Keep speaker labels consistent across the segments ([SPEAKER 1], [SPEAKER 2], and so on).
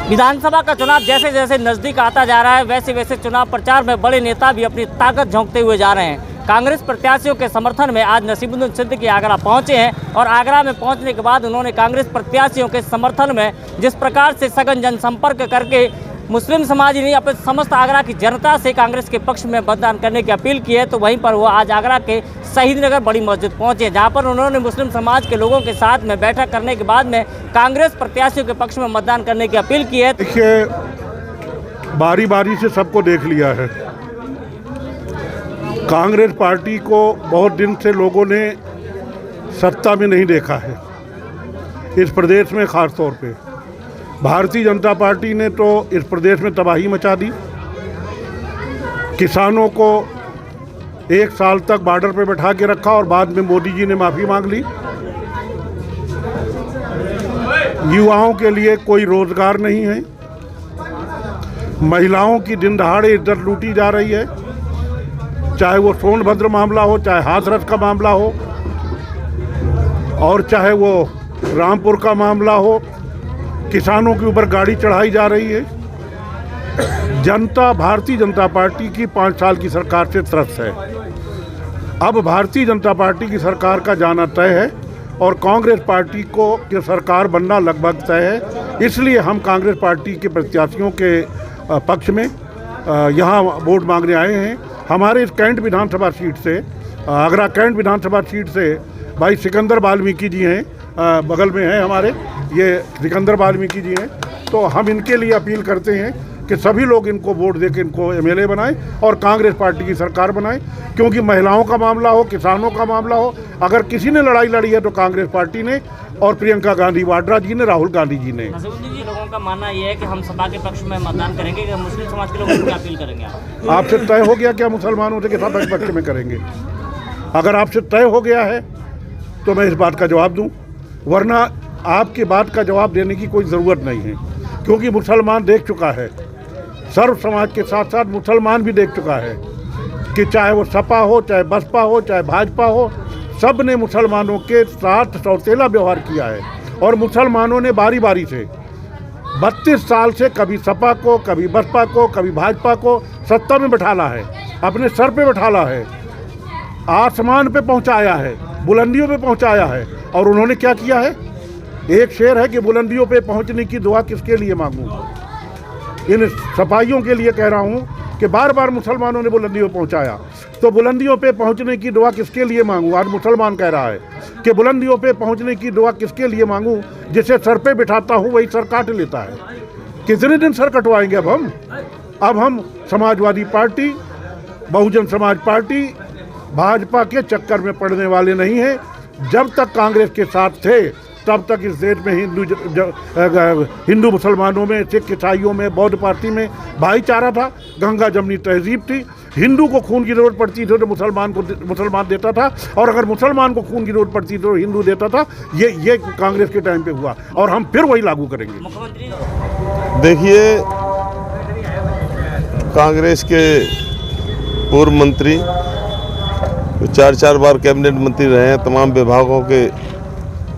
[SPEAKER 1] विधानसभा का चुनाव जैसे जैसे नजदीक आता जा रहा है वैसे वैसे चुनाव प्रचार में बड़े नेता भी अपनी ताकत झोंकते हुए जा रहे हैं। कांग्रेस प्रत्याशियों के समर्थन में आज नसीमुद्दीन सिद्दीकी आगरा पहुंचे हैं और आगरा में पहुंचने के बाद उन्होंने कांग्रेस प्रत्याशियों के समर्थन में जिस प्रकार से सघन जनसंपर्क करके मुस्लिम समाज ही नहीं अपने समस्त आगरा की जनता से कांग्रेस के पक्ष में मतदान करने की अपील की है, तो वहीं पर वो आज आगरा के शहीद नगर बड़ी मस्जिद पहुंचे, जहां पर उन्होंने मुस्लिम समाज के लोगों के साथ में बैठक करने के बाद में कांग्रेस प्रत्याशियों के पक्ष में मतदान करने की अपील की है।
[SPEAKER 2] देखिए, बारी बारी से सबको देख लिया है। कांग्रेस पार्टी को बहुत दिन से लोगों ने सत्ता में नहीं देखा है, इस प्रदेश में ख़ास तौर पे। भारतीय जनता पार्टी ने तो इस प्रदेश में तबाही मचा दी। किसानों को 1 साल तक बॉर्डर पे बैठा के रखा और बाद में मोदी जी ने माफ़ी मांग ली। युवाओं के लिए कोई रोजगार नहीं है। महिलाओं की दिन दहाड़े इज्जत लूटी जा रही है, चाहे वो सोनभद्र मामला हो, चाहे हाथरस का मामला हो और चाहे वो रामपुर का मामला हो। किसानों के ऊपर गाड़ी चढ़ाई जा रही है। जनता भारतीय जनता पार्टी की 5 साल की सरकार से त्रस्त है। अब भारतीय जनता पार्टी की सरकार का जाना तय है और कांग्रेस पार्टी को की सरकार बनना लगभग तय है। इसलिए हम कांग्रेस पार्टी के प्रत्याशियों के पक्ष में यहाँ वोट मांगने आए हैं। हमारे इस कैंट विधानसभा सीट से, आगरा कैंट विधानसभा सीट से भाई सिकंदर वाल्मीकि जी हैं, बगल में हैं हमारे, ये सिकंदर वाल्मीकि जी हैं। तो हम इनके लिए अपील करते हैं कि सभी लोग इनको वोट देकर इनको एमएलए बनाएं और कांग्रेस पार्टी की सरकार बनाएं, क्योंकि महिलाओं का मामला हो, किसानों का मामला हो, अगर किसी ने लड़ाई लड़ी है तो कांग्रेस पार्टी ने और प्रियंका गांधी वाड्रा जी ने, राहुल गांधी जी ने।
[SPEAKER 1] नसीमुद्दीन जी, लोगों का मानना ये है कि हम सपा के पक्ष में मतदान करेंगे, कि मुस्लिम समाज के लोगों को अपील करेंगे।
[SPEAKER 2] आपसे तय हो गया क्या मुसलमानों से कि सपा के पक्ष में करेंगे? अगर आपसे तय हो गया है तो मैं इस बात का जवाब दूँ, वरना आपकी बात का जवाब देने की कोई ज़रूरत नहीं है, क्योंकि मुसलमान देख चुका है, सर्व समाज के साथ साथ मुसलमान भी देख चुका है कि चाहे वो सपा हो, चाहे बसपा हो, चाहे भाजपा हो, सब ने मुसलमानों के साथ सौतेला व्यवहार किया है। और मुसलमानों ने बारी बारी से 32 साल से कभी सपा को, कभी बसपा को, कभी भाजपा को सत्ता में बैठाला है, अपने सर पे बैठाला है, आसमान पे पहुंचाया है, बुलंदियों पे पहुंचाया है। और उन्होंने क्या किया है? एक शेर है कि बुलंदियों पे पहुंचने की दुआ किसके लिए मांगूं। इन सफाइयों के लिए कह रहा हूं कि बार बार मुसलमानों ने बुलंदियों पहुंचाया, तो बुलंदियों पे पहुंचने की दुआ किसके लिए मांगूं? आज मुसलमान कह रहा है कि बुलंदियों पे पहुंचने की दुआ किसके लिए मांगूं? जिसे सर पे बिठाता हूं वही सर काट लेता है। कितने दिन सर कटवाएंगे अब हम समाजवादी पार्टी, बहुजन समाज पार्टी, भाजपा के चक्कर में पड़ने वाले नहीं हैं। जब तक कांग्रेस के साथ थे तब तक इस देश में हिंदू मुसलमानों में, सिख ईसाइयों में, बौद्ध पार्टी में भाईचारा था, गंगा जमनी तहजीब थी। हिंदू को खून की जरूरत पड़ती थी तो मुसलमान देता था, और अगर मुसलमान को खून की जरूरत पड़ती थी तो हिंदू देता था। ये कांग्रेस के टाइम पे हुआ और हम फिर वही लागू करेंगे।
[SPEAKER 3] देखिए, कांग्रेस के पूर्व मंत्री 4 बार कैबिनेट मंत्री रहे हैं, तमाम विभागों के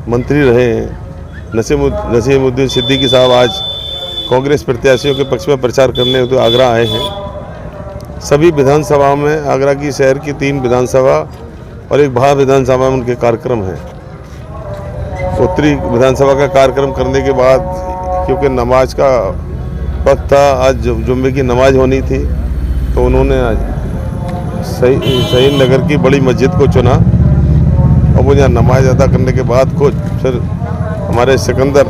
[SPEAKER 3] मंत्री रहे हैं। नसीमुद्दीन सिद्दीकी साहब आज कांग्रेस प्रत्याशियों के पक्ष में प्रचार करने हेतु आगरा आए हैं। सभी विधानसभा में, आगरा की शहर की 3 विधानसभा और एक बाहर विधानसभा में उनके कार्यक्रम हैं। उत्तरी विधानसभा का कार्यक्रम करने के बाद, क्योंकि नमाज का वक्त था, आज जुम्मे की नमाज होनी थी, तो उन्होंने आज शहीद नगर की बड़ी मस्जिद को चुना और वो यहाँ नमाज अदा करने के बाद को फिर हमारे सिकंदर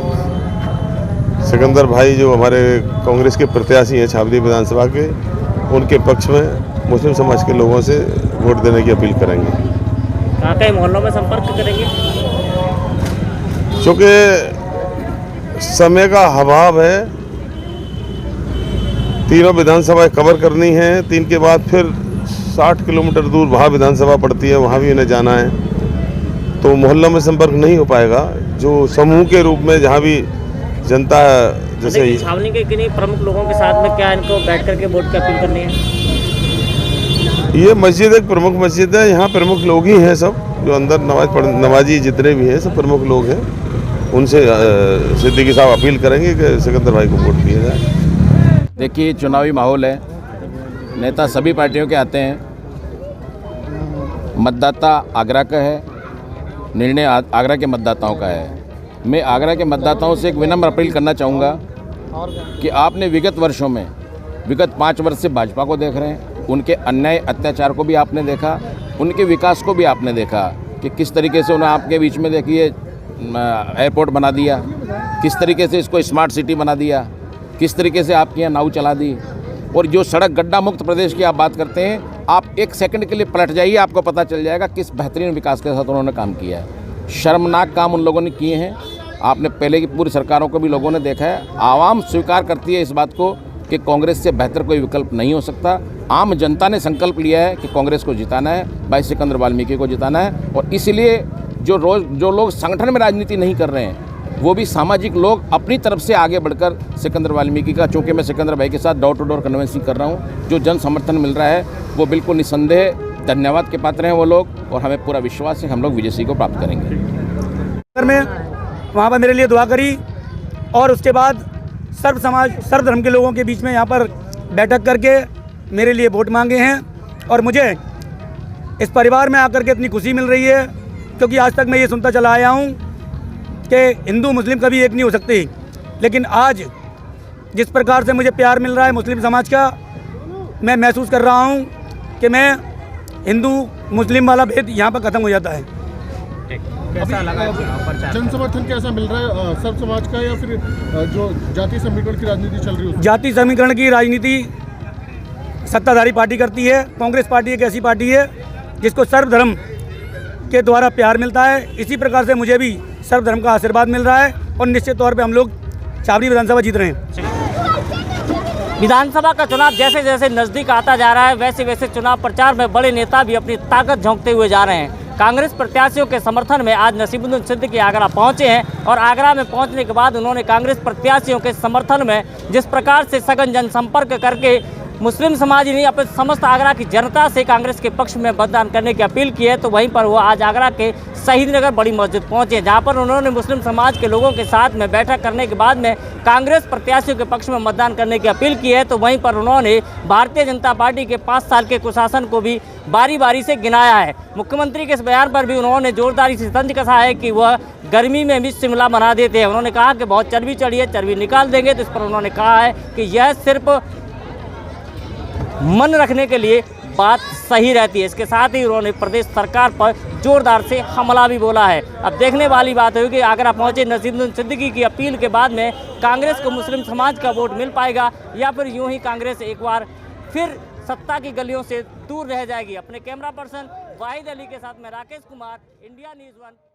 [SPEAKER 3] भाई, जो हमारे कांग्रेस के प्रत्याशी हैं छावनी विधानसभा के, उनके पक्ष में मुस्लिम समाज के लोगों से वोट देने की अपील करेंगे।
[SPEAKER 1] कहाँ कई मोहल्लों में संपर्क करेंगे?
[SPEAKER 3] चूँकि समय का अभाव है, 3 विधानसभाएं कवर करनी है, 3 के बाद फिर 60 किलोमीटर दूर वहाँ विधानसभा पड़ती है, वहाँ भी इन्हें जाना है, तो मोहल्लों में संपर्क नहीं हो पाएगा। जो समूह के रूप में जहाँ भी जनता, जैसे
[SPEAKER 1] छावनी के किन्हीं प्रमुख लोगों के साथ में क्या इनको बैठ करके वोट की अपील करनी है?
[SPEAKER 3] ये मस्जिद एक प्रमुख मस्जिद है, यहाँ प्रमुख लोग ही हैं सब, जो अंदर नमाजी जितने भी हैं सब प्रमुख लोग हैं। उनसे सिद्दीकी साहब अपील करेंगे कि सिकंदर भाई को वोट दिया जाए।
[SPEAKER 4] देखिए, चुनावी माहौल है, नेता सभी पार्टियों के आते हैं, मतदाता आगरा का है, निर्णय आगरा के मतदाताओं का है। मैं आगरा के मतदाताओं से एक विनम्र अपील करना चाहूँगा कि आपने विगत वर्षों में, विगत 5 वर्ष से भाजपा को देख रहे हैं, उनके अन्याय अत्याचार को भी आपने देखा, उनके विकास को भी आपने देखा कि किस तरीके से उन्होंने आपके बीच में देखिए एयरपोर्ट बना दिया, किस तरीके से इसको स्मार्ट सिटी बना दिया, किस तरीके से आपके यहाँ नाव चला दी। और जो सड़क गड्ढा मुक्त प्रदेश की आप बात करते हैं, आप 1 सेकंड के लिए पलट जाइए, आपको पता चल जाएगा किस बेहतरीन विकास के साथ उन्होंने काम किया है। शर्मनाक काम उन लोगों ने किए हैं। आपने पहले की पूरी सरकारों को भी लोगों ने देखा है। आवाम स्वीकार करती है इस बात को कि कांग्रेस से बेहतर कोई विकल्प नहीं हो सकता। आम जनता ने संकल्प लिया है कि कांग्रेस को जिताना है, भाई सिकंदर वाल्मीकि को जिताना है। और इसलिए जो लोग संगठन में राजनीति नहीं कर रहे हैं, वो भी सामाजिक लोग अपनी तरफ से आगे बढ़कर सिकंदर वाल्मीकि का, चूँकि मैं सिकंदर भाई के साथ डोर टू डोर कन्वेंसिंग कर रहा हूँ, जो जन समर्थन मिल रहा है वो बिल्कुल निस्संदेह धन्यवाद के पात्र हैं वो लोग। और हमें पूरा विश्वास है हम लोग विजय को प्राप्त करेंगे।
[SPEAKER 5] में वहाँ पर मेरे लिए दुआ करी और उसके बाद सर्व समाज, सर्व धर्म के लोगों के बीच में यहाँ पर बैठक करके मेरे लिए वोट मांगे हैं। और मुझे इस परिवार में आकर के इतनी खुशी मिल रही है, क्योंकि आज तक मैं ये सुनता चला आया हूँ कि हिंदू मुस्लिम कभी एक नहीं हो सकती, लेकिन आज जिस प्रकार से मुझे प्यार मिल रहा है मुस्लिम समाज का, मैं महसूस कर रहा हूँ कि मैं हिंदू मुस्लिम वाला भेद यहाँ पर ख़त्म हो जाता है।
[SPEAKER 6] कैसा लगा जन समर्थन कैसा मिल रहा है, सर्व समाज का या फिर जो जातीय समीकरण की राजनीति चल रही है?
[SPEAKER 5] जाति समीकरण की राजनीति सत्ताधारी पार्टी करती है। कांग्रेस पार्टी एक ऐसी पार्टी है जिसको सर्वधर्म के द्वारा प्यार मिलता है। इसी प्रकार से मुझे भी सर्वधर्म का आशीर्वाद मिल रहा है और निश्चित तौर पे हम लोग छावनी विधानसभा जीत रहे हैं।
[SPEAKER 1] विधानसभा का चुनाव जैसे जैसे नजदीक आता जा रहा है, वैसे वैसे चुनाव प्रचार में बड़े नेता भी अपनी ताकत झोंकते हुए जा रहे हैं। कांग्रेस प्रत्याशियों के समर्थन में आज नसीमुद्दीन सिद्दीकी आगरा पहुंचे हैं और आगरा में पहुंचने के बाद उन्होंने कांग्रेस प्रत्याशियों के समर्थन में जिस प्रकार से सघन जनसंपर्क करके मुस्लिम समाज ही नहीं, अपने समस्त आगरा की जनता से कांग्रेस के पक्ष में मतदान करने की अपील की है, तो वहीं पर वो आज आगरा के शहीद नगर बड़ी मस्जिद पहुंचे, जहां पर उन्होंने मुस्लिम समाज के लोगों के साथ में बैठक करने के बाद में कांग्रेस प्रत्याशियों के पक्ष में मतदान करने की अपील की है। तो वहीं पर उन्होंने भारतीय जनता पार्टी के 5 साल के कुशासन को भी बारी बारी से गिनाया है। मुख्यमंत्री के इस बयान पर भी उन्होंने जोरदारी से तंज कसा है कि वह गर्मी में भी शिमला बना देते हैं। उन्होंने कहा कि बहुत चर्बी चढ़ी है, चर्बी निकाल देंगे। तो इस पर उन्होंने कहा है कि यह सिर्फ मन रखने के लिए बात सही रहती है। इसके साथ ही उन्होंने प्रदेश सरकार पर जोरदार से हमला भी बोला है। अब देखने वाली बात है कि आगरा पहुंचे नसीमुद्दीन सिद्दीकी की अपील के बाद में कांग्रेस को मुस्लिम समाज का वोट मिल पाएगा या फिर यूं ही कांग्रेस एक बार फिर सत्ता की गलियों से दूर रह जाएगी। अपने कैमरा पर्सन वाहिद अली के साथ मैं राकेश कुमार, इंडिया न्यूज़ 1।